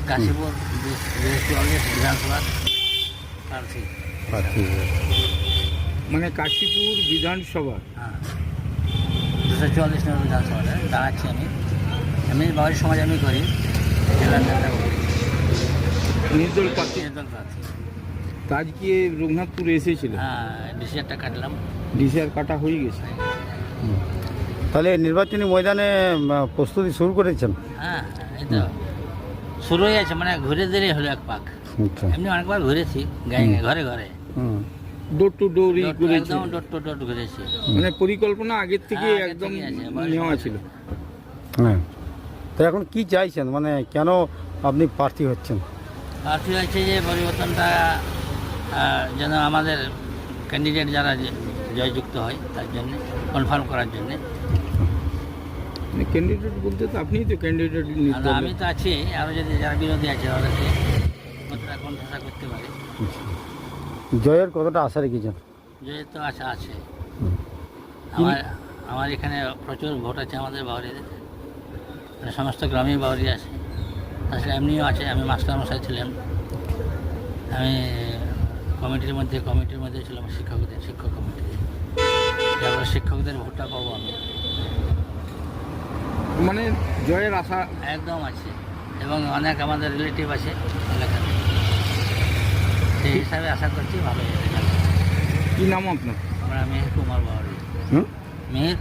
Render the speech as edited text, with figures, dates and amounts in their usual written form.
কাশীপুর 244 বিধানসভার প্রার্থী। মানে কাশীপুর বিধানসভা। হ্যাঁ, 244 নম্বর বিধানসভাটা দাঁড়াচ্ছি আমি। আমি বাউরি সমাজ আমি করি, জেলার নেতা করি, নির্দল প্রার্থী। নির্দল প্রার্থী। তা আজকে রঘুনাথপুরে এসেছিল, হ্যাঁ, ডিসিআরটা কাটলাম। ডিসিআর কাটা হয়ে গেছে। তাহলে নির্বাচনী ময়দানে প্রস্তুতি শুরু করেছেন? হ্যাঁ, এই তো শুরু হয়ে আছে, মানে ঘুরে দিলে হলো এক পাক। আচ্ছা। এমনি অনেকবার ঘুরেছি গায়ে ঘরে ঘরে, ডোর টু ডোর করেছে, একদম ডট টু ডট ঘুরেছি। মানে পরিকল্পনা আগের থেকে হ্যাঁ, আগের একদম থেকেই আছে, নেওয়া ছিল। হ্যাঁ, তো এখন কি চাইছেন, মানে কেন আপনি প্রার্থী হচ্ছেন? প্রার্থী হচ্ছে যে পরিবর্তনটা যেন আমাদের ক্যান্ডিডেট যারা জয়যুক্ত হয় তার জন্যে, কনফার্ম করার জন্যে। ক্যান্ডিডেট বলতে তো আপনিই তো ক্যান্ডিডেট। আর আমি তো আছি, আরও যদি যারা বিরোধী আছে তাদেরকে কতটা কণ্ঠসা করতে পারে। জয়ের কতটা আশা রেখেছেন? জয়ের তো আশা আছে। হুম। আমার এখানে প্রচুর ভোট আছে আমাদের বাউরিদের, মানে সমস্ত গ্রামীণ বাউরি আছে। তাছাড়া এমনিও আছে, আমি মাস্টারমশাই ছিলাম, আমি কমিটির মধ্যে ছিলাম, শিক্ষক কমিটিতে। তারপরে শিক্ষকদের ভোটটা পাবো আমি, মানে জয়ের আশা একদম আছে। এবং অনেক আমাদের রিলেটিভ আছে এলাকাতে, সেই হিসাবে আশা করছি ভালো হবে। কি নাম আপনার? আমরা মেহের কুমার বাউরি। হুম। মেহের